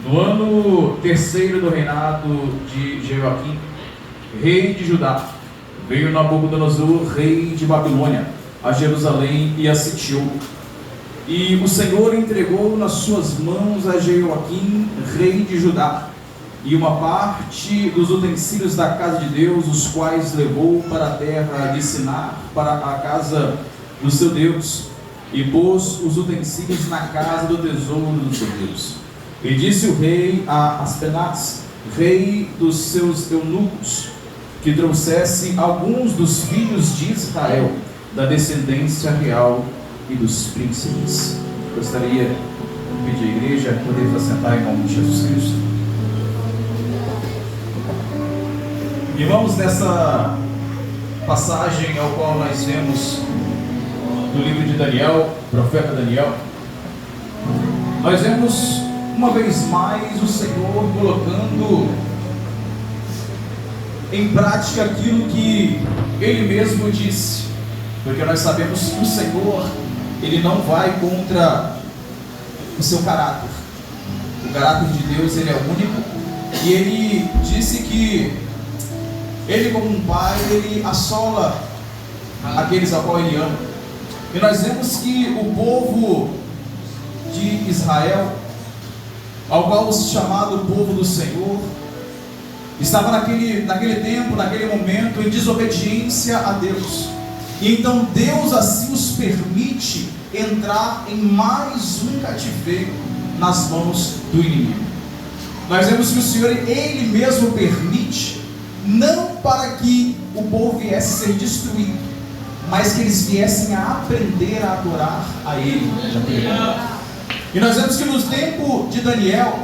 No ano terceiro do reinado de Jeoaquim, rei de Judá, veio Nabucodonosor, rei de Babilônia, a Jerusalém e a sitiou. E o Senhor entregou nas suas mãos a Jeoaquim, rei de Judá, e uma parte dos utensílios da casa de Deus, os quais levou para a terra de Sinar, para a casa do seu Deus, e pôs os utensílios na casa do tesouro do seu Deus. E disse o rei a Aspenaz, rei dos seus eunucos, que trouxesse alguns dos filhos de Israel, da descendência real e dos príncipes. Gostaria de pedir à igreja a poder se assentar em nome de Jesus Cristo. E vamos nessa passagem ao qual nós vemos do livro de Daniel, profeta Daniel. Nós vemos uma vez mais o Senhor colocando em prática aquilo que Ele mesmo disse, porque nós sabemos que o Senhor, Ele não vai contra o seu caráter. O caráter de Deus, Ele é único, e Ele disse que Ele, como um pai, Ele assola aqueles a qual Ele ama. E nós vemos que o povo de Israel, ao qual se chamado povo do Senhor, estava naquele tempo, naquele momento, em desobediência a Deus. E então Deus assim os permite entrar em mais um cativeiro nas mãos do inimigo. Nós vemos que o Senhor, Ele mesmo permite, não para que o povo viesse a ser destruído, mas que eles viessem a aprender a adorar a Ele. E nós vemos que no tempo de Daniel,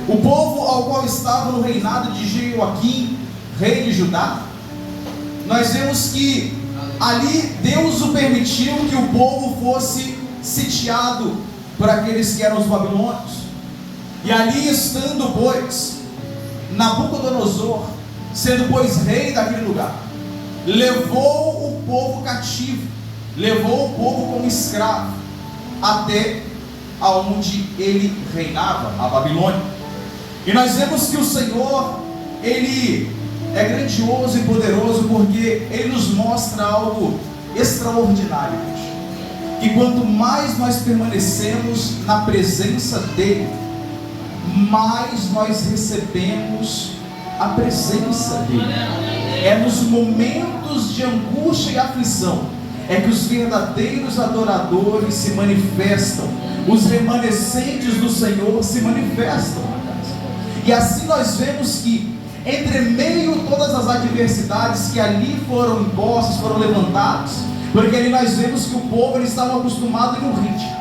o povo ao qual estava no reinado de Jeoaquim, rei de Judá, nós vemos que ali Deus o permitiu que o povo fosse sitiado por aqueles que eram os babilônios. E ali estando, pois, Nabucodonosor, sendo pois rei daquele lugar, levou o povo cativo, levou o povo como escravo, até aonde ele reinava, a Babilônia. E nós vemos que o Senhor, Ele é grandioso e poderoso, porque Ele nos mostra algo extraordinário, que quanto mais nós permanecemos na presença dEle, mais nós recebemos a presença dEle. É nos momentos de angústia e aflição é que os verdadeiros adoradores se manifestam, os remanescentes do Senhor se manifestam na casa. E assim nós vemos que, entre meio a todas as adversidades que ali foram impostas, foram levantadas, porque ali nós vemos que o povo estava acostumado em um ritmo,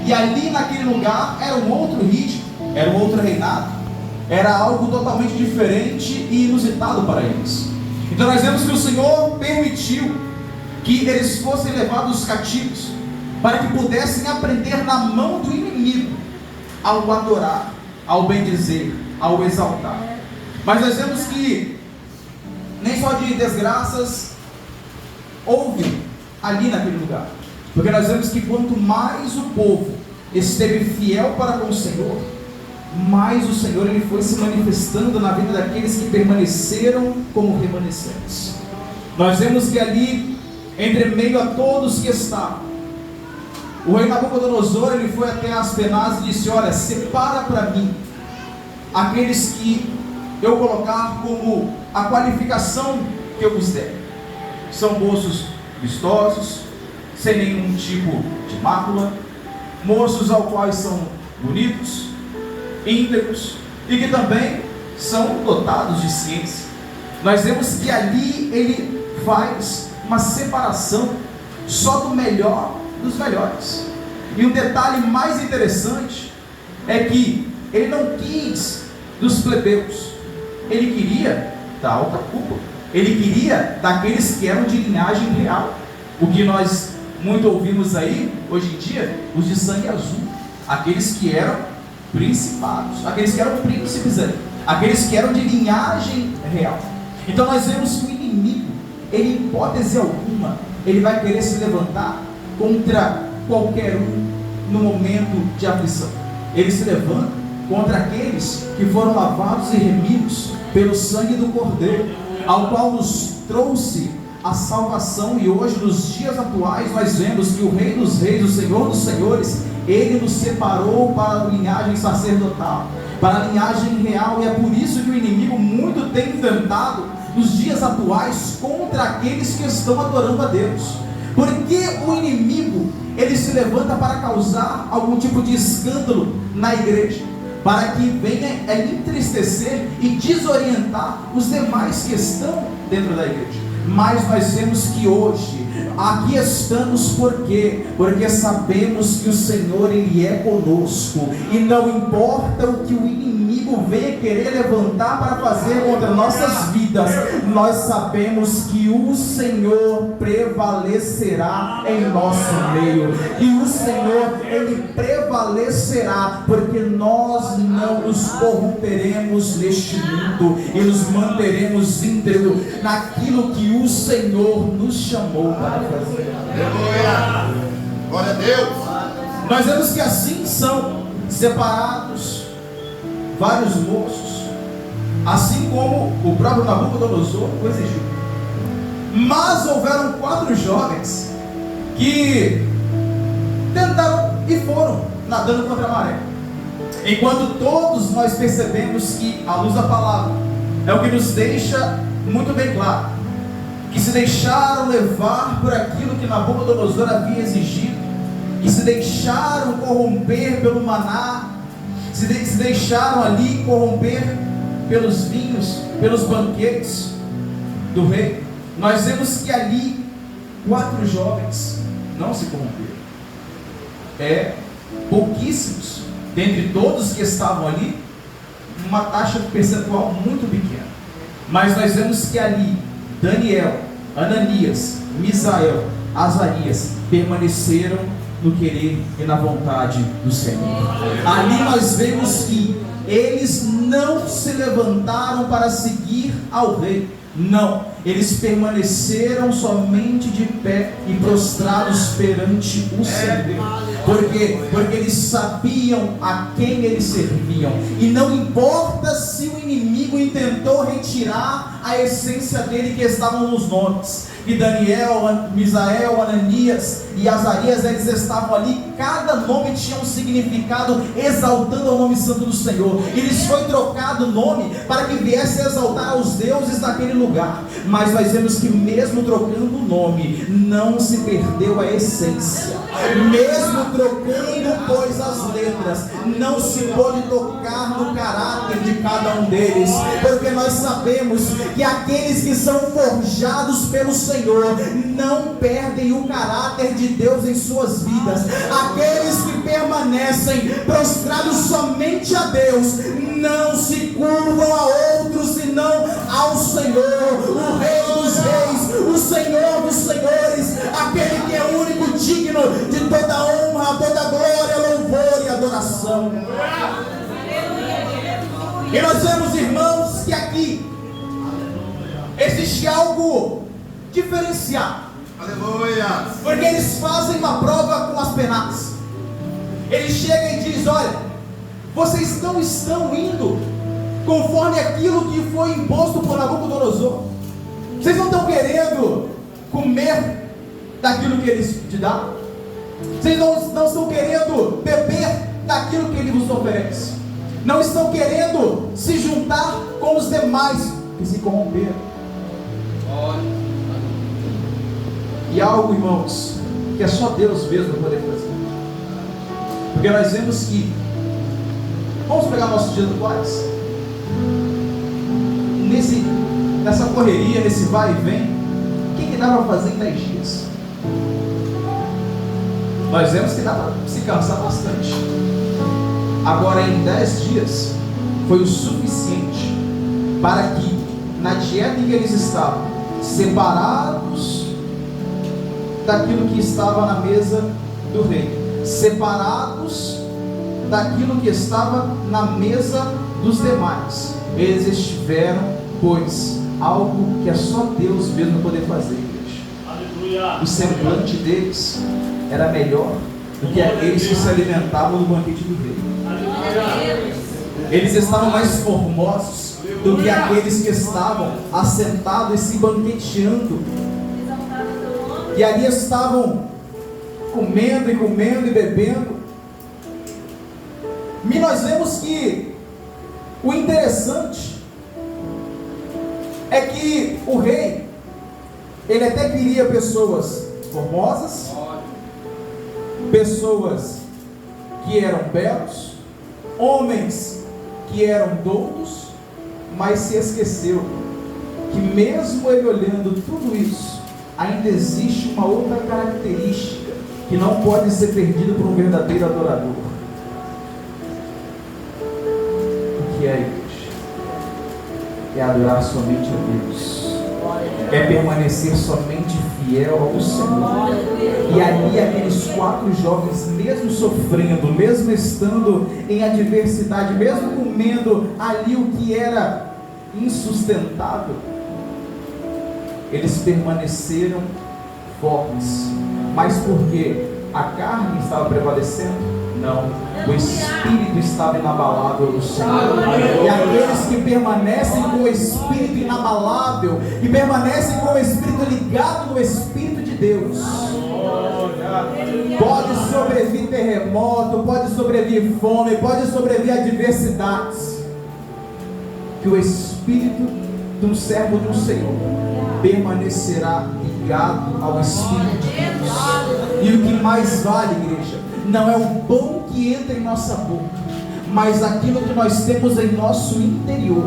e ali naquele lugar era um outro ritmo, era um outro reinado, era algo totalmente diferente e inusitado para eles. Então nós vemos que o Senhor permitiu que eles fossem levados cativos, para que pudessem aprender na mão do inimigo ao adorar, ao bendizer, ao exaltar. Mas nós vemos que nem só de desgraças houve ali naquele lugar, porque nós vemos que quanto mais o povo esteve fiel para com o Senhor, mais o Senhor ele foi se manifestando na vida daqueles que permaneceram como remanescentes. Nós vemos que ali, entre meio a todos que estavam, o rei Nabucodonosor, ele foi até Aspenaz e disse: olha, separa para mim aqueles que eu colocar como a qualificação que eu vos der. São moços vistosos, sem nenhum tipo de mácula, moços ao quais são bonitos, íntegros, e que também são dotados de ciência. Nós vemos que ali ele faz uma separação só do melhor dos melhores. E um detalhe mais interessante é que ele não quis dos plebeus, ele queria da alta cúpula, ele queria daqueles que eram de linhagem real, o que nós muito ouvimos aí hoje em dia, os de sangue azul, aqueles que eram principados, aqueles que eram príncipes ali, aqueles que eram de linhagem real. Então nós vemos que o inimigo, ele, em hipótese alguma, ele vai querer se levantar contra qualquer um no momento de aflição. Ele se levanta contra aqueles que foram lavados e remidos pelo sangue do Cordeiro, ao qual nos trouxe a salvação. E hoje, nos dias atuais, nós vemos que o Rei dos Reis, o Senhor dos Senhores, Ele nos separou para a linhagem sacerdotal, para a linhagem real. E é por isso que o inimigo muito tem tentado nos dias atuais contra aqueles que estão adorando a Deus. Porque o inimigo, ele se levanta para causar algum tipo de escândalo na igreja, para que venha entristecer e desorientar os demais que estão dentro da igreja. Mas nós vemos que hoje aqui estamos por quê? Porque sabemos que o Senhor, Ele é conosco, e não importa o que o inimigo venha querer levantar para fazer contra nossas vidas, nós sabemos que o Senhor prevalecerá em nosso meio, e o Senhor, Ele prevalecerá, porque nós não nos corromperemos neste mundo, e nos manteremos íntegros naquilo que o Senhor nos chamou para fazer. Aleluia! Glória a Deus! Nós vemos que assim são separados vários moços, assim como o próprio Nabucodonosor o exigiu. Mas houveram 4 jovens que tentaram e foram nadando contra a maré. Enquanto todos nós percebemos que a luz da palavra é o que nos deixa muito bem claro, que se deixaram levar por aquilo que Nabucodonosor havia exigido, que se deixaram corromper pelo maná, se deixaram ali corromper pelos vinhos, pelos banquetes do rei. Nós vemos que ali 4 jovens não se corromperam. Pouquíssimos, dentre todos que estavam ali, uma taxa percentual muito pequena. Mas nós vemos que ali Daniel, Ananias, Misael, Azarias permaneceram no querer e na vontade do Senhor. Ali nós vemos que eles não se levantaram para seguir ao rei, não, eles permaneceram somente de pé e prostrados perante o Senhor. Por quê? Porque eles sabiam a quem eles serviam, e não importa se o inimigo intentou retirar a essência dele, que estavam nos nomes. E Daniel, Misael, Ananias e Azarias, eles estavam ali, cada nome tinha um significado, exaltando o nome santo do Senhor. Eles foi trocado o nome para que viesse exaltar os deuses daquele lugar. Mas nós vemos que mesmo trocando o nome, não se perdeu a essência. Mesmo trocando, pois, as letras, não se pode tocar no caráter de cada um deles, porque nós sabemos que aqueles que são forjados pelo Senhor não perdem o caráter de Deus em suas vidas. Aqueles que permanecem prostrados somente a Deus não se curvam a outros senão ao Senhor, o Rei dos Reis, o Senhor dos Senhores, aquele que é o único digno de toda honra, toda glória, louvor e adoração. E nós vemos, irmãos, que aqui existe algo diferenciado. Aleluia! Porque eles fazem uma prova com as penadas. Ele chega e diz: olha, vocês não estão indo conforme aquilo que foi imposto por Nabucodonosor. Vocês não estão querendo comer daquilo que eles te dão. Vocês não estão querendo beber daquilo que ele vos oferece. Não estão querendo se juntar com os demais que se corromperam. E algo, irmãos, que é só Deus mesmo poder fazer. Porque nós vemos que, vamos pegar nossos dias atuais, nessa correria, nesse vai e vem, o que dá para fazer em 10 dias? Nós vemos que dá para se cansar bastante. Agora, em 10 dias foi o suficiente para que, na dieta em que eles estavam, separados daquilo que estava na mesa do rei, separados daquilo que estava na mesa dos demais, eles estiveram, pois, algo que é só Deus mesmo poder fazer, igreja. Aleluia. O semblante deles era melhor do que aqueles que se alimentavam no banquete do rei. Aleluia. Eles estavam mais formosos do que aqueles que estavam assentados e se banqueteando. E ali estavam comendo e bebendo. E nós vemos que o interessante é que o rei, ele até queria pessoas formosas, pessoas que eram belos, homens que eram doutos, mas se esqueceu que mesmo ele olhando tudo isso, ainda existe uma outra característica que não pode ser perdida por um verdadeiro adorador. O que é, igreja? É adorar somente a Deus, é permanecer somente fiel ao Senhor. E ali aqueles 4 jovens, mesmo sofrendo, mesmo estando em adversidade, mesmo comendo ali o que era insustentável, eles permaneceram fortes. Mas por quê? A carne estava prevalecendo? Não, o Espírito estava inabalável do Senhor. E aqueles que permanecem com o Espírito inabalável, que permanecem com o Espírito ligado no Espírito de Deus, pode sobreviver terremoto, pode sobreviver fome, pode sobreviver adversidades, que o Espírito de um servo do Senhor permanecerá ligado ao Espírito de Deus. E o que mais vale, igreja, não é o pão que entra em nossa boca, mas aquilo que nós temos em nosso interior,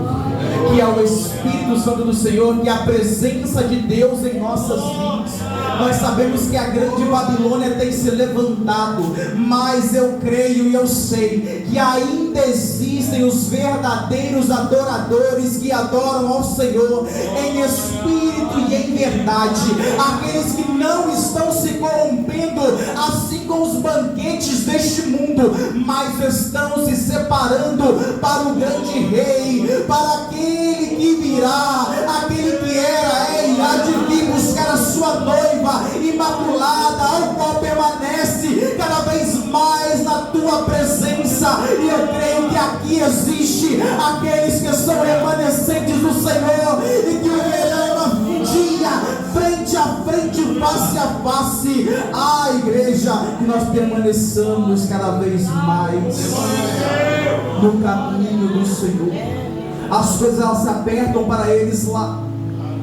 que é o Espírito Santo do Senhor, que é a presença de Deus em nossas vidas. Nós sabemos que a grande Babilônia tem se levantado, mas eu creio e eu sei que ainda existem os verdadeiros adoradores que adoram ao Senhor em espírito e em verdade, aqueles que não estão se corrompendo assim com os banquetes deste mundo, mas estão se separando para o grande rei, para aquele que virá, aquele que era, e há de vir buscar a sua noiva imaculada, ao qual permanece cada vez mais na tua presença. E eu creio que aqui existe aqueles que são remanescentes do Senhor e que o verão um dia frente a frente, face a face. Igreja, que nós permaneçamos cada vez mais no caminho do Senhor. As coisas elas se apertam para eles lá,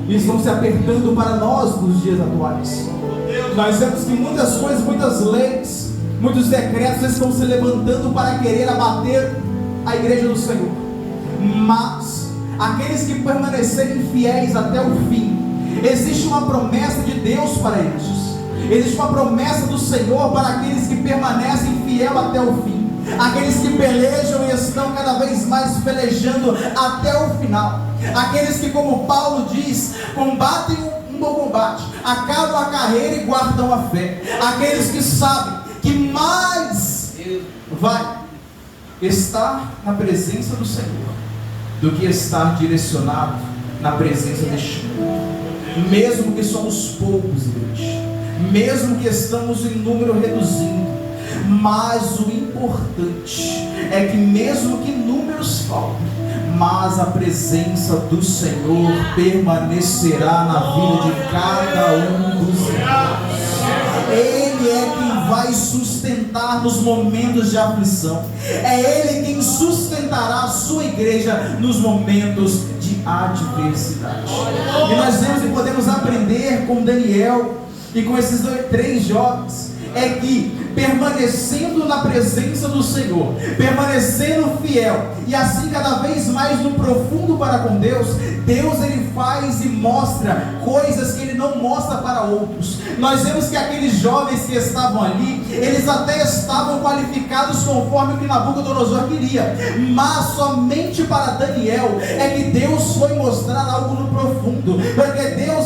e estão se apertando para nós nos dias atuais. Nós vemos que muitas coisas, muitas leis, muitos decretos estão se levantando para querer abater a igreja do Senhor. Mas aqueles que permanecerem fiéis até o fim, existe uma promessa de Deus para eles. Existe uma promessa do Senhor para aqueles que permanecem fiel até o fim. Aqueles que pelejam e estão cada vez mais pelejando até o final. Aqueles que, como Paulo diz, combatem um bom combate, acabam a carreira e guardam a fé. Aqueles que sabem que mais vai estar na presença do Senhor do que estar direcionado na presença deste mundo. Mesmo que somos poucos, igreja, mesmo que estamos em número reduzindo, mas o importante é que mesmo que números faltem, mas a presença do Senhor permanecerá na vida de cada um dos irmãos. Ele é quem vai sustentar nos momentos de aflição. É Ele quem sustentará a sua igreja nos momentos de adversidade. E nós vemos e podemos aprender com Daniel e com esses 3 jovens, é que permanecendo na presença do Senhor, permanecendo fiel, e assim cada vez mais no profundo para com Deus, Deus ele faz e mostra coisas que ele não mostra para outros. Nós vemos que aqueles jovens que estavam ali, eles até estavam qualificados conforme o que Nabucodonosor queria, mas somente para Daniel é que Deus foi mostrar algo no profundo, porque Deus,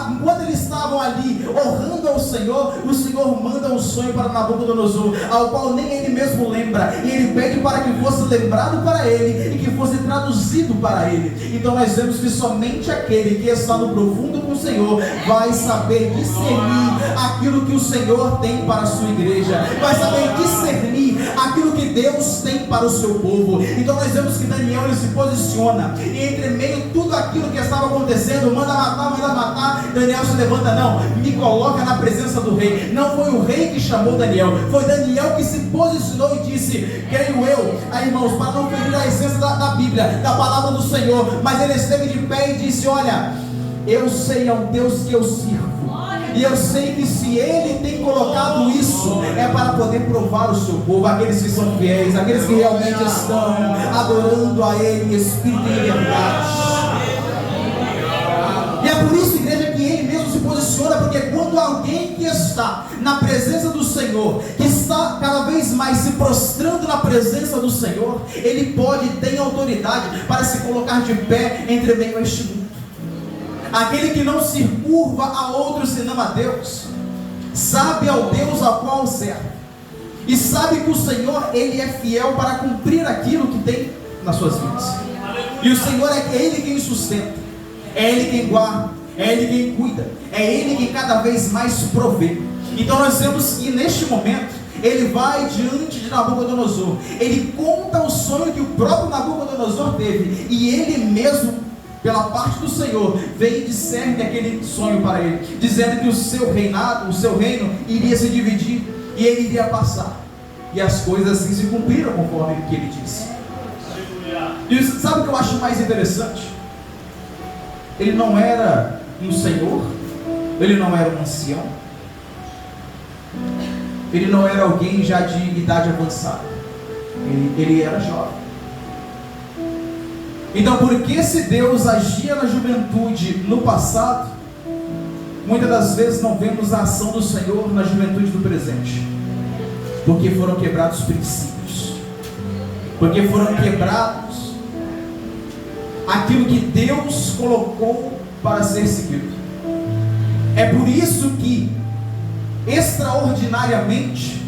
enquanto eles estavam ali honrando ao Senhor, o Senhor manda um sonho para Nabucodonosor, ao qual nem ele mesmo lembra, e ele pede para que fosse lembrado para ele e que fosse traduzido para ele. Então nós vemos que somente aquele que está no profundo com o Senhor vai saber discernir aquilo que o Senhor tem para a sua igreja, vai saber discernir aquilo que Deus tem para o seu povo. Então nós vemos que Daniel, ele se posiciona, e entre meio tudo aquilo que estava acontecendo, manda matar, Daniel se levanta: não, me coloca na presença do rei. Não foi o rei que chamou Daniel, foi Daniel que se posicionou e disse, creio eu, irmãos, para não ferir a essência da Bíblia, da palavra do Senhor, mas ele esteve de pé e disse: olha, eu sei ao Deus que eu sirvo, e eu sei que se Ele tem colocado isso, é para poder provar o seu povo, aqueles que são fiéis, aqueles que realmente estão adorando a Ele em espírito e em verdade. E é por isso, igreja, que Ele mesmo se posiciona, porque quando alguém que está na presença do Senhor, que está cada vez mais se prostrando na presença do Senhor, ele pode, tem autoridade para se colocar de pé entre meio a este mundo. Aquele que não se curva a outro senão a Deus, sabe ao Deus ao qual serve, e sabe que o Senhor, Ele é fiel para cumprir aquilo que tem nas suas vidas. E o Senhor é Ele quem sustenta, é Ele quem guarda, é Ele quem cuida, é Ele quem cada vez mais provê. Então nós vemos que neste momento, ele vai diante de Nabucodonosor, ele conta o sonho que o próprio Nabucodonosor teve, e ele mesmo, pela parte do Senhor, vem e discerne aquele sonho para ele, dizendo que o seu reinado, o seu reino iria se dividir, e ele iria passar, e as coisas assim se cumpriram conforme o que ele disse. E sabe o que eu acho mais interessante? Ele não era um senhor, ele não era um ancião, ele não era alguém já de idade avançada, ele era jovem. Então, porque se Deus agia na juventude no passado, muitas das vezes não vemos a ação do Senhor na juventude do presente, porque foram quebrados princípios, porque foram quebrados aquilo que Deus colocou para ser seguido. É por isso que, extraordinariamente,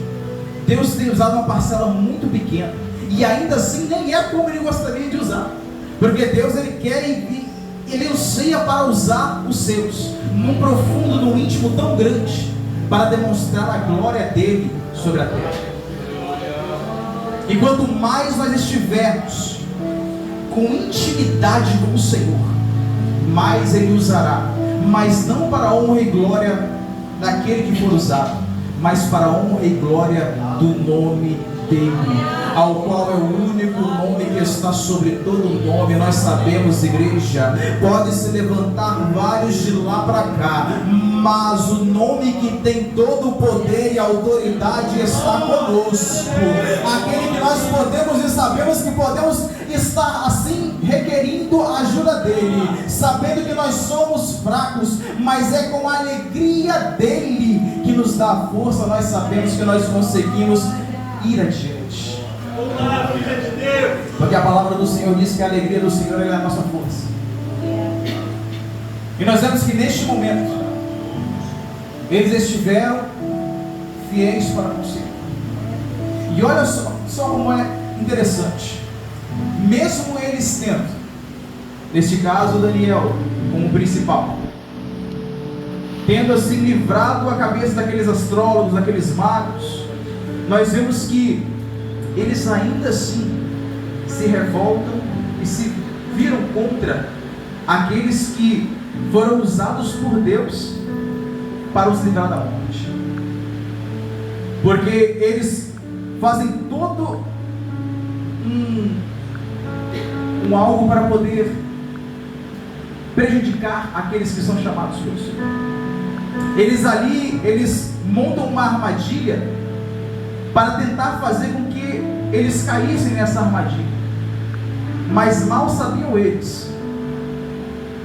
Deus tem usado uma parcela muito pequena, e ainda assim nem é como Ele gostaria de usar, porque Deus, Ele quer e Ele anseia para usar os seus num profundo, num íntimo tão grande, para demonstrar a glória dEle sobre a terra. E quanto mais nós estivermos com intimidade com o Senhor, mais Ele usará, mas não para a honra e glória daquele que for usado, mas para a honra e glória do nome dEle, ao qual é o único nome que está sobre todo nome. Nós sabemos, igreja, pode se levantar vários de lá para cá, mas o nome que tem todo o poder e autoridade está conosco, aquele que nós podemos e sabemos que podemos estar assim requerindo a ajuda dEle, sabendo que nós somos fracos, mas é com a alegria dEle que nos dá força. Nós sabemos que nós conseguimos ir adiante, porque a palavra do Senhor diz que a alegria do Senhor é a nossa força. E nós vemos que neste momento eles estiveram fiéis para com o Senhor. E olha só como é interessante, mesmo eles tendo, neste caso Daniel como principal, tendo assim livrado a cabeça daqueles astrólogos, daqueles magos, nós vemos que eles ainda assim se revoltam e se viram contra aqueles que foram usados por Deus para os livrar da morte, porque eles fazem todo um algo para poder prejudicar aqueles que são chamados pelo Senhor. Eles montam uma armadilha para tentar fazer com que eles caíssem nessa armadilha, mas mal sabiam eles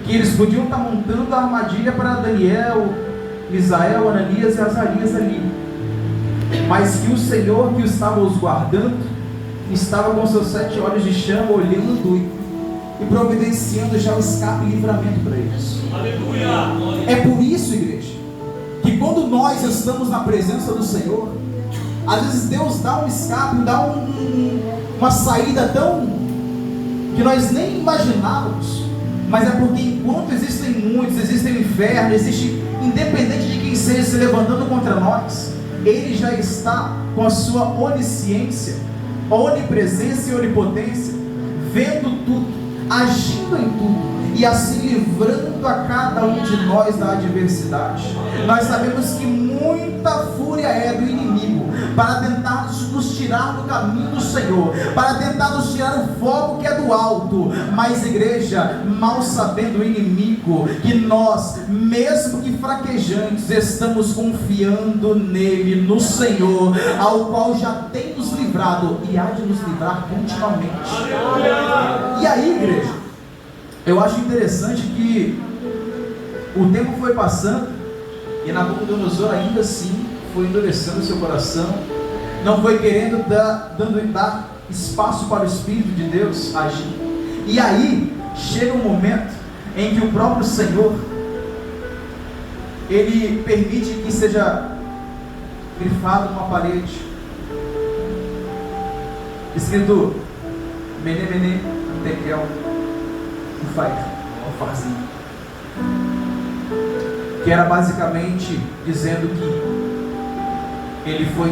que eles podiam estar montando a armadilha para Daniel, Misael, Ananias e Azarias ali, mas que o Senhor que estava os guardando estava com seus 7 olhos de chama olhando e providenciando já o escape e livramento para eles. Aleluia! É por isso, igreja, quando nós estamos na presença do Senhor, às vezes Deus dá um escape, dá uma saída tão que nós nem imaginávamos, mas é porque enquanto existem muitos, existe o inferno, existe, independente de quem seja, se levantando contra nós, Ele já está com a sua onisciência, onipresença e onipotência, vendo tudo, agindo em tudo, e assim livrando a cada um de nós da adversidade. Nós sabemos que muita fúria é do inimigo para tentar nos tirar do caminho do Senhor, para tentar nos tirar o foco que é do alto. Mas, igreja, mal sabendo o inimigo que nós, mesmo que fraquejantes, estamos confiando nele, no Senhor, ao qual já tem nos livrado e há de nos livrar continuamente. E aí, igreja, eu acho interessante que o tempo foi passando e Nabucodonosor ainda assim foi endurecendo seu coração, não foi querendo dar espaço para o Espírito de Deus agir. E aí chega um momento em que o próprio Senhor, Ele permite que seja grifado numa parede, escrito Mene Mene Tekel Ufarzinho, que era basicamente dizendo que ele foi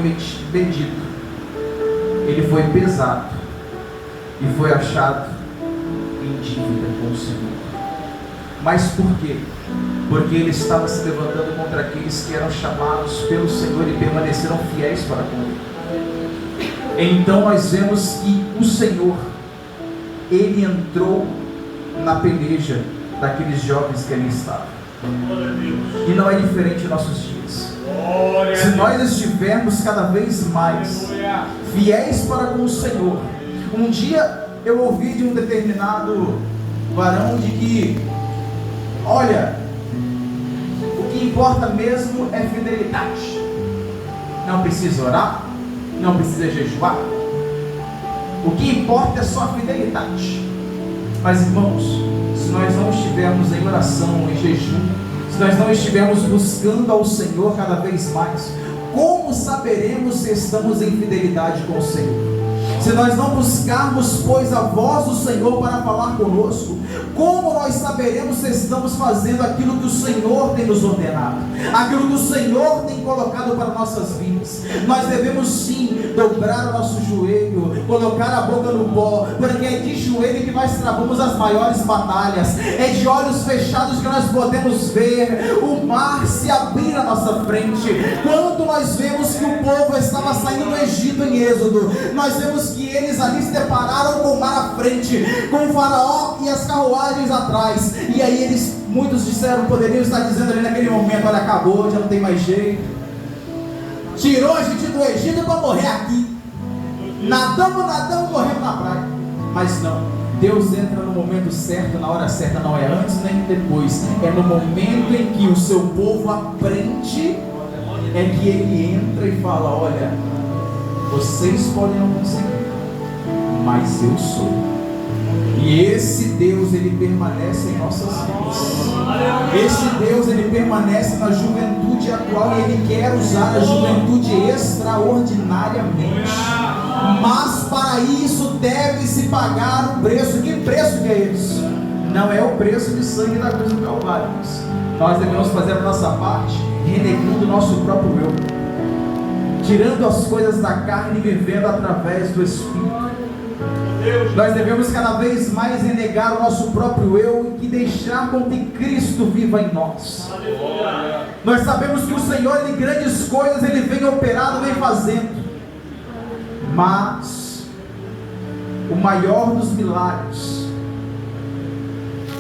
medido, ele foi pesado e foi achado em dívida com o Senhor. Mas por quê? Porque ele estava se levantando contra aqueles que eram chamados pelo Senhor e permaneceram fiéis para com ele. Então nós vemos que o Senhor, Ele entrou na peleja daqueles jovens que ali estavam. E não é diferente em nossos dias. Se nós estivermos cada vez mais fiéis para com o Senhor. Um dia eu ouvi de um determinado varão de que, olha, o que importa mesmo é fidelidade. Não precisa orar, não precisa jejuar. O que importa é só a fidelidade. Mas, irmãos, se nós não estivermos em oração, em jejum, se nós não estivermos buscando ao Senhor cada vez mais, como saberemos se estamos em fidelidade com o Senhor? Se nós não buscarmos, pois, a voz do Senhor para falar conosco, como nós saberemos se estamos fazendo aquilo que o Senhor tem nos ordenado, aquilo que o Senhor tem colocado para nossas vidas? Nós devemos sim dobrar o nosso joelho, colocar a boca no pó, porque é de joelho que nós travamos as maiores batalhas, é de olhos fechados que nós podemos ver o mar se abrir à nossa frente. Quando nós vemos que o povo estava saindo do Egito em Êxodo, nós vemos que eles ali se depararam com o mar à frente, com o faraó e as carruagens atrás, e aí muitos disseram, poderiam estar dizendo ali naquele momento, olha, acabou, já não tem mais jeito, tirou a gente do Egito para morrer aqui, nadamos, morremos na praia. Mas não, Deus entra no momento certo, na hora certa, não é antes nem depois, é no momento em que o seu povo aprende, é que Ele entra e fala, olha, vocês podem não conseguir, mas eu sou. E esse Deus, Ele permanece em nossas vidas. Esse Deus, Ele permanece na juventude atual e Ele quer usar a juventude extraordinariamente. Mas para isso deve-se pagar um preço. Que preço que é esse? Não é o preço de sangue da cruz do Calvário. Nós devemos fazer a nossa parte, renegando o nosso próprio eu, tirando as coisas da carne e vivendo através do Espírito. Nós devemos cada vez mais renegar o nosso próprio eu e deixar com que Cristo viva em nós. Nós sabemos que o Senhor, em grandes coisas, Ele vem operando, vem fazendo. Mas o maior dos milagres,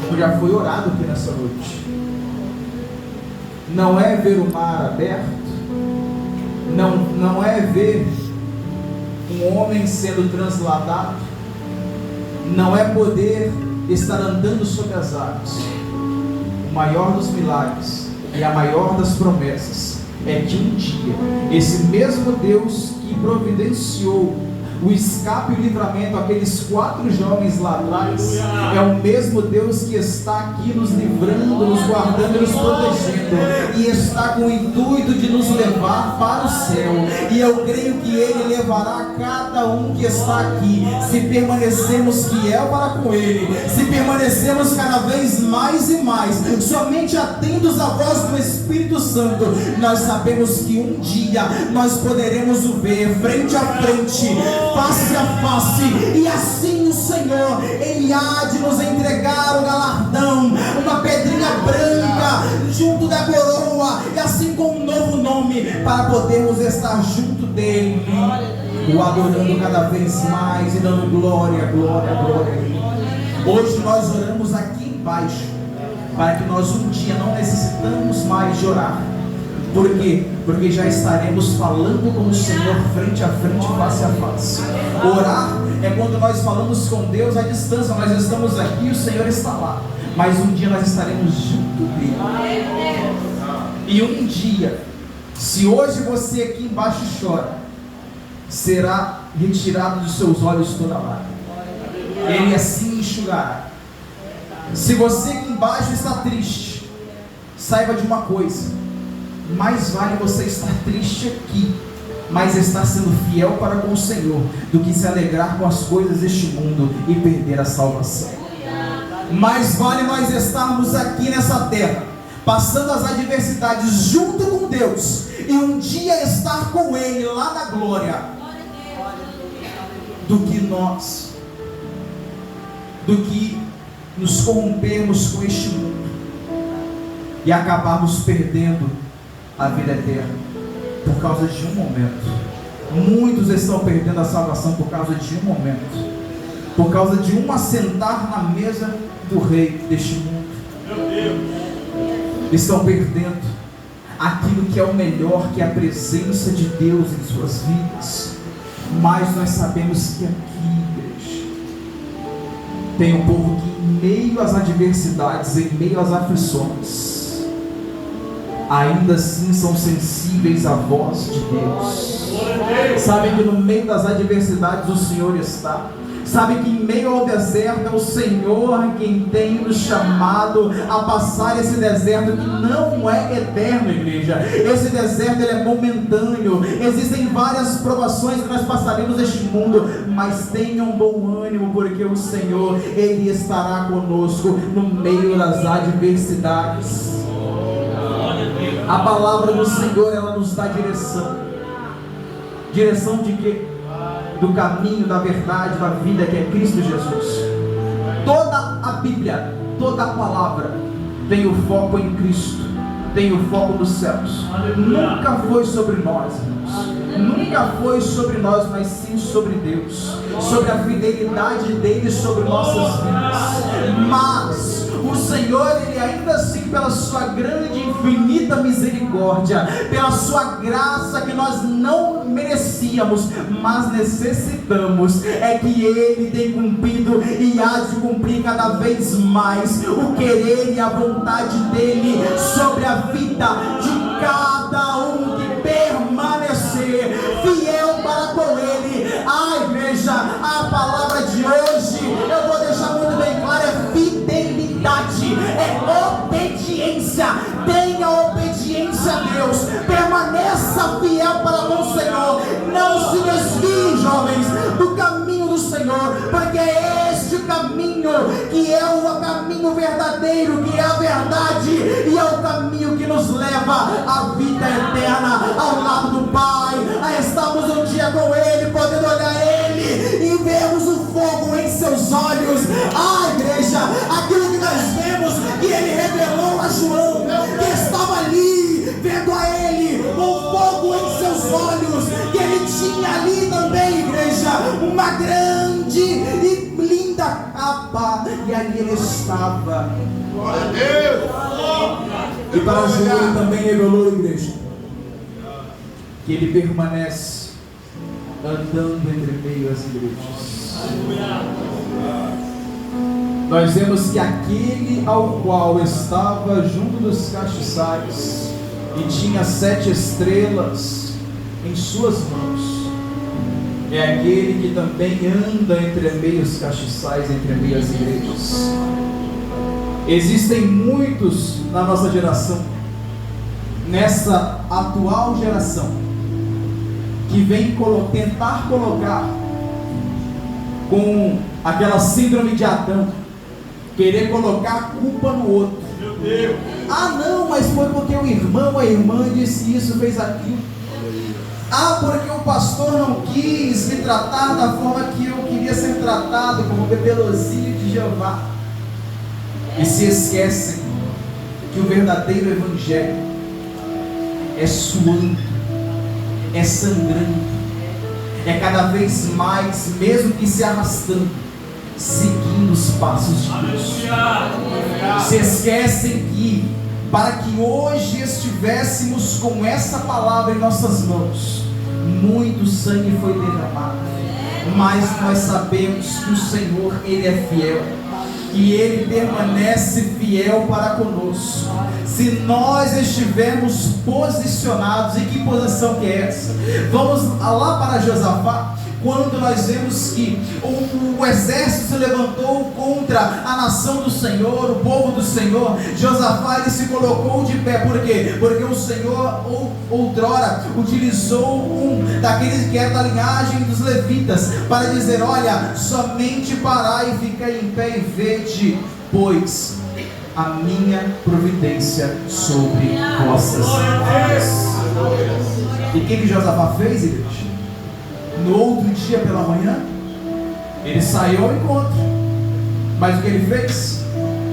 como já foi orado aqui nessa noite, não é ver o mar aberto, não é ver um homem sendo transladado, não é poder estar andando sobre as águas. O maior dos milagres e a maior das promessas é que um dia esse mesmo Deus que providenciou o escape e o livramento, aqueles 4 jovens lá atrás, é o mesmo Deus que está aqui nos livrando, nos guardando e nos protegendo, e está com o intuito de nos levar para o céu. E eu creio que Ele levará cada um que está aqui, se permanecermos fiel para com Ele, se permanecermos cada vez mais e mais, somente atentos à voz do Espírito Santo. Nós sabemos que um dia nós poderemos o ver frente a frente, face a face, e assim o Senhor, Ele há de nos entregar o galardão, uma pedrinha branca junto da coroa, e assim com um novo nome, para podermos estar junto dEle, o adorando cada vez mais e dando glória, glória, glória a Ele. Hoje nós oramos aqui embaixo, para que nós um dia não necessitamos mais de orar. Por quê? Porque já estaremos falando com o Senhor frente a frente, face a face. Orar é quando nós falamos com Deus à distância. Nós estamos aqui e o Senhor está lá, mas um dia nós estaremos junto dele. E um dia, se hoje você aqui embaixo chora, será retirado dos seus olhos toda lágrima. Ele assim enxugará. Se você aqui embaixo está triste, saiba de uma coisa: mais vale você estar triste aqui, mas estar sendo fiel para com o Senhor, do que se alegrar com as coisas deste mundo e perder a salvação. Mais vale nós estarmos aqui nessa terra, passando as adversidades junto com Deus, e um dia estar com Ele lá na glória, do que nos corrompermos com este mundo e acabarmos perdendo a vida eterna por causa de um momento. Muitos estão perdendo a salvação por causa de um momento, por causa de um assentar na mesa do rei deste mundo. Meu Deus. Estão perdendo aquilo que é o melhor, que é a presença de Deus em suas vidas. Mas nós sabemos que aqui, igreja, tem um povo que em meio às adversidades, em meio às aflições, ainda assim são sensíveis à voz de Deus. Sabem que no meio das adversidades o Senhor está. Sabem que em meio ao deserto é o Senhor quem tem nos chamado a passar esse deserto, que não é eterno, igreja. Esse deserto ele é momentâneo. Existem várias provações que nós passaremos neste mundo, mas tenham bom ânimo, porque o Senhor, Ele estará conosco no meio das adversidades. A palavra do Senhor, ela nos dá direção. Direção de quê? Do caminho, da verdade, da vida, que é Cristo Jesus. Toda a Bíblia, toda a palavra tem o foco em Cristo, tem o foco nos céus. Nunca foi sobre nós, irmãos. Nunca foi sobre nós, mas sim sobre Deus, sobre a fidelidade dele sobre nossas vidas. Mas o Senhor, Ele ainda assim, pela sua grande e infinita misericórdia, pela sua graça que nós não merecíamos, mas necessitamos, é que Ele tem cumprido e há de cumprir cada vez mais o querer e a vontade dEle sobre a vida de cada um que permanecer fiel para com Ele. A igreja, a palavra de hoje, eu vou deixar muito bem claro, é fidelidade, é obediência. Tenha obediência a Deus, permaneça fiel para com o Senhor, não se desvie, jovens, do caminho do Senhor, porque é este caminho que é o caminho verdadeiro, que é a verdade, e é o caminho que nos leva à vida eterna, ao lado do Pai, a estarmos um dia com Ele, podendo olhar Ele e vermos o fogo em seus olhos. Igreja, aquilo que nós vemos, que Ele revelou a João, que estava ali, vendo a Ele, o fogo em seus olhos, que Ele tinha ali também, igreja, uma grande e linda capa, e ali Ele estava. Glória a Deus. E para João Ele também revelou, igreja, que Ele permanece andando entre meio às igrejas. Nós vemos que aquele ao qual estava junto dos castiçais e tinha 7 estrelas em suas mãos, é aquele que também anda entre meios castiçais, entre meias igrejas. Existem muitos na nossa geração, nessa atual geração, que vem tentar colocar com aquela síndrome de Adão, querer colocar a culpa no outro. Meu Deus. Ah não, mas foi porque o irmão ou a irmã disse isso, fez aquilo. Ah, porque o pastor não quis me tratar da forma que eu queria ser tratado, como bebelozinho de Jeová. E se esquecem que o verdadeiro evangelho é suando, é sangrando, é cada vez mais, mesmo que se arrastando, seguindo os passos de Deus. Se esquecem que, para que hoje estivéssemos com essa palavra em nossas mãos, muito sangue foi derramado, mas nós sabemos que o Senhor, Ele é fiel, que Ele permanece fiel para conosco. Se nós estivermos posicionados, em que posição que é essa? Vamos lá para Josafá, quando nós vemos que o exército se levantou contra a nação do Senhor, o povo do Senhor. Josafá, ele se colocou de pé. Por quê? Porque o Senhor outrora utilizou um daqueles que era da linhagem dos levitas para dizer: olha, somente parai e ficai em pé e vede, pois a minha providência sobre vossas vidas. E o que Josafá fez, igreja? No outro dia pela manhã, ele saiu ao encontro. Mas o que ele fez?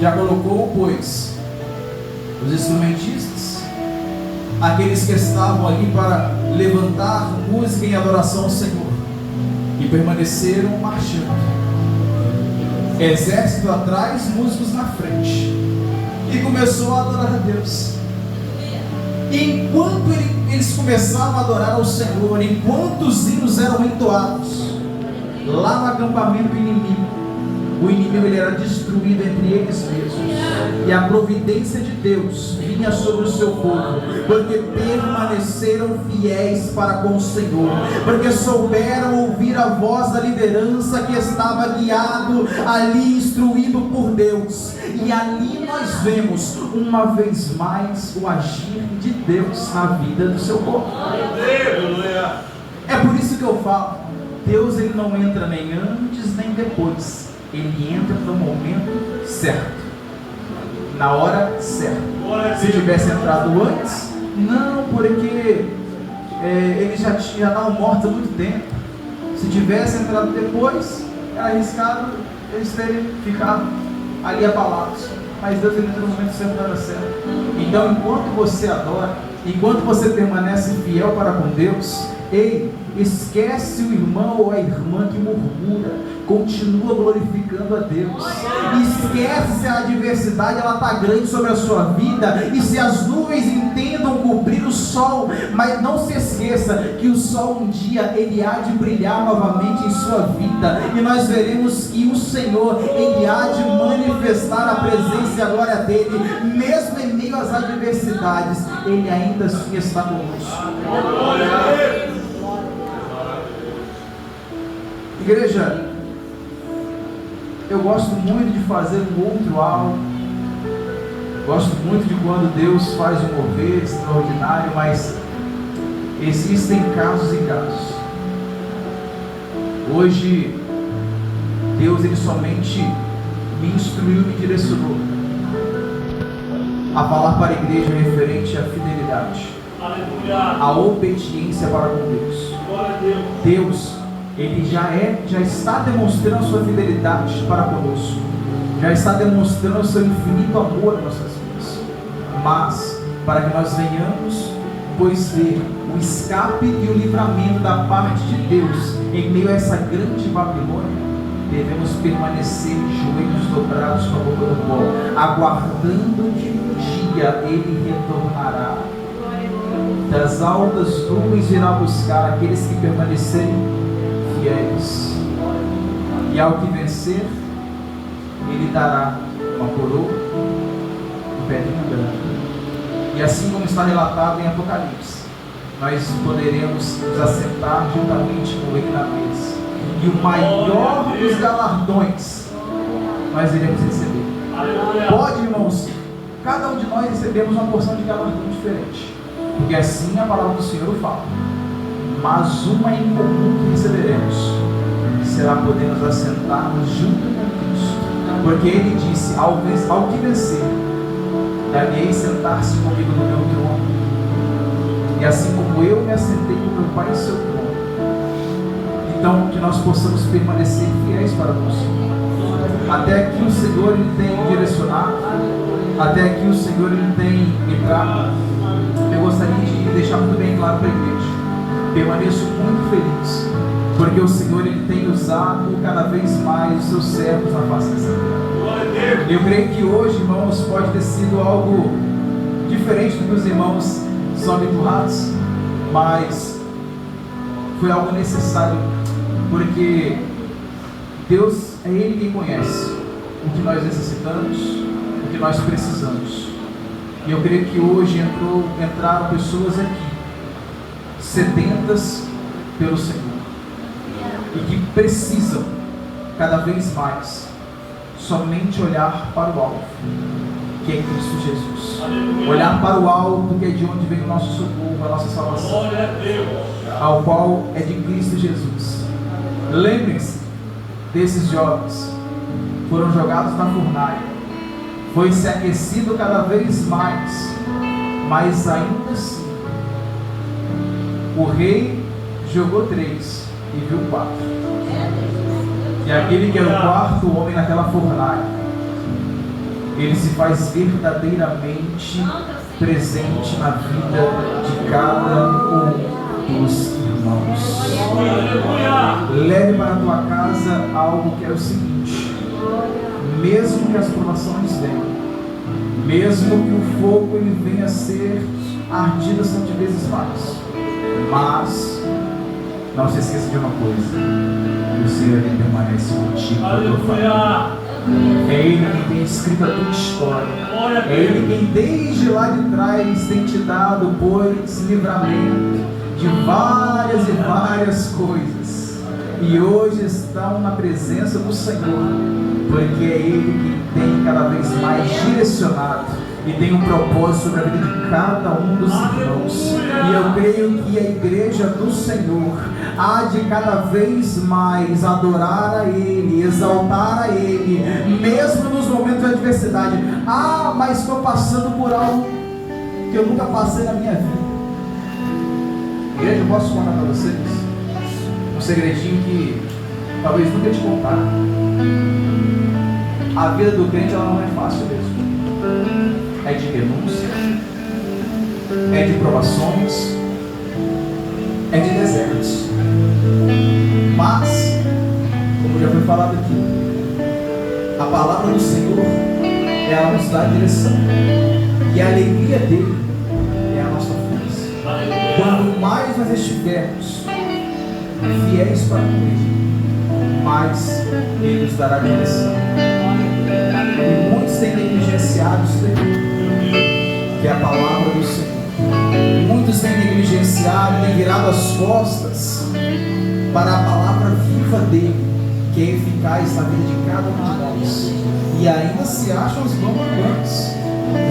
Já colocou, pois, os instrumentistas, aqueles que estavam ali para levantar música em adoração ao Senhor, e permaneceram marchando. Exército atrás, músicos na frente, e começou a adorar a Deus. Enquanto eles começavam a adorar ao Senhor, enquanto os hinos eram entoados, lá no acampamento inimigo, o inimigo ele era destruído entre eles mesmos, e a providência de Deus vinha sobre o seu povo, porque permaneceram fiéis para com o Senhor, porque souberam ouvir a voz da liderança que estava guiado ali, instruído por Deus. E ali nós vemos uma vez mais o agir de Deus na vida do seu povo. É por isso que eu falo, Deus ele não entra nem antes nem depois, ele entra no momento certo, na hora certa. Se tivesse entrado antes, não, porque ele já estava morto há muito tempo. Se tivesse entrado depois, era arriscado eles terem ficado ali abalados. Mas Deus ele entra no momento certo, na hora certa. Então, enquanto você adora, enquanto você permanece fiel para com Deus, ei, esquece o irmão ou a irmã que murmura, continua glorificando a Deus. Esquece se a adversidade ela está grande sobre a sua vida, e se as nuvens entendam cobrir o sol, mas não se esqueça que o sol um dia ele há de brilhar novamente em sua vida, e nós veremos que o Senhor ele há de manifestar a presença e a glória dele, mesmo em meio às adversidades, ele ainda assim está conosco. Igreja, eu gosto muito de fazer um outro algo, gosto muito de quando Deus faz um mover extraordinário, mas existem casos e casos. Hoje, Deus ele somente me instruiu, me direcionou a falar para a igreja referente à fidelidade, a obediência para com Deus. Deus ele já está demonstrando a sua fidelidade para conosco, já está demonstrando o seu infinito amor em nossas vidas, mas para que nós venhamos, pois ver o escape e o livramento da parte de Deus em meio a essa grande Babilônia, devemos permanecer joelhos dobrados com a boca no pó, aguardando que um dia ele retornará. Das altas nuvens virá buscar aqueles que permanecerem fiéis, e ao que vencer, ele dará uma coroa, um pedrinho branco. E assim como está relatado em Apocalipse, nós poderemos nos assentar juntamente com Ele na mesa. E o maior dos galardões nós iremos receber. Pode, irmãos, cada um de nós recebemos uma porção de galardão diferente, porque assim a palavra do Senhor fala. Mas uma em comum que receberemos será poder nos assentarmos junto com Cristo, porque Ele disse: ao que vencer, dar-lhe-ei sentar-se comigo no meu trono, e assim como eu me assentei com meu Pai em seu trono. Então, que nós possamos permanecer fiéis para o Senhor. Até aqui o Senhor Ele tem direcionado, até aqui o Senhor Ele tem entrado. Eu gostaria de deixar muito bem claro para a igreja: permaneço muito feliz, porque o Senhor Ele tem usado cada vez mais os seus servos na face dessa terra. Eu creio que hoje, irmãos, pode ter sido algo diferente do que os irmãos são habituados, mas foi algo necessário, porque Deus é Ele quem conhece o que nós necessitamos, o que nós precisamos. E eu creio que hoje entraram pessoas aqui sedentas pelo Senhor e que precisam cada vez mais somente olhar para o alvo, que é Cristo Jesus. Olhar para o alto, que é de onde vem o nosso socorro, a nossa salvação, ao qual é de Cristo Jesus. Lembrem-se desses jovens, foram jogados na fornalha, foi se aquecido cada vez mais, mas ainda assim o rei jogou 3 e viu 4, e aquele que era o quarto homem naquela fornalha, ele se faz verdadeiramente presente na vida de cada um dos irmãos. Leve para a tua casa algo que é o seguinte: mesmo que as provações venham, mesmo que o fogo ele venha a ser ardido 7 vezes mais, mas não se esqueça de uma coisa: o Senhor ele permanece contigo, a tua família. É Ele quem tem escrito a tua história. É Ele quem desde lá de trás tem te dado, pois, livramento de várias e várias coisas. E hoje estão na presença do Senhor, porque é Ele quem tem cada vez mais direcionado e tem um propósito sobre a vida de cada um dos irmãos. E eu creio que a igreja do Senhor há de cada vez mais adorar a Ele, exaltar a Ele, mesmo nos momentos de adversidade. Ah, mas estou passando por algo que eu nunca passei na minha vida. Igreja, eu posso contar para vocês um segredinho que talvez nunca te contar. A vida do crente ela não é fácil mesmo. É de renúncia, é de provações, é de desertos. Mas, como já foi falado aqui, a palavra do Senhor ela nos dá a direção, e a alegria dele é a nossa força. Quanto mais nós estivermos fiéis para Ele, mais Ele nos dará a direção. E muitos têm negligenciado isso daí, que é a palavra do Senhor. Muitos têm negligenciado, têm virado as costas para a palavra viva dele, que é eficaz na vida de cada um de nós, e ainda se acham os bons,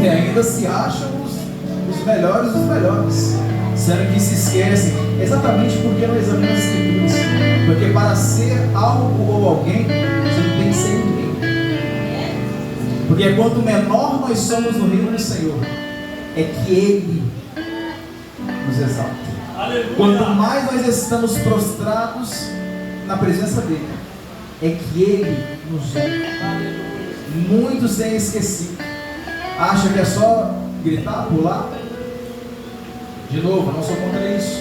e ainda se acham os melhores dos melhores, sendo que se esquecem exatamente porque não examinam as Escrituras, porque para ser algo ou alguém, você não tem que ser ninguém, porque quanto menor nós somos no reino do Senhor, é que Ele nos exalta. Quanto mais nós estamos prostrados na presença dele, é que Ele nos honra. Muitos têm esquecido, acham que é só gritar, pular. De novo, não sou contra isso,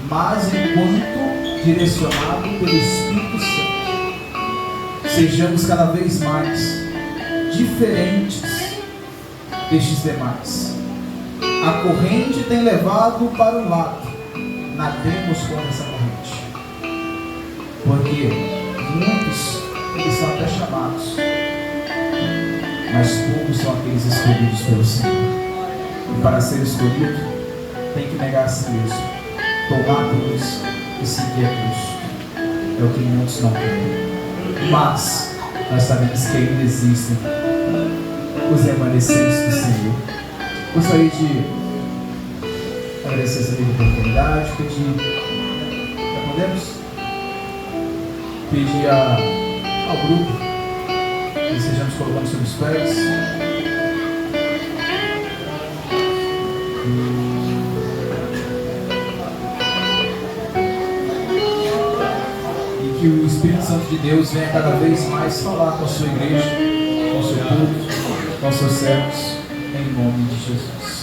mas enquanto direcionado pelo Espírito Santo, sejamos cada vez mais diferentes destes demais. A corrente tem levado para um lado, nademos contra essa corrente, porque muitos eles são até chamados, mas poucos são aqueles escolhidos pelo Senhor. E para ser escolhido, tem que negar a si mesmo, tomar a cruz e seguir a cruz. É o que muitos não querem. Mas nós sabemos que ainda existem os remanescentes do Senhor. Gostaria de agradecer essa oportunidade, pedir, já podemos? Pedir ao grupo que estejamos colocando sobre os pés. E que o Espírito Santo de Deus venha cada vez mais falar com a sua igreja, com o seu povo, com os seus servos, em nome de Jesus.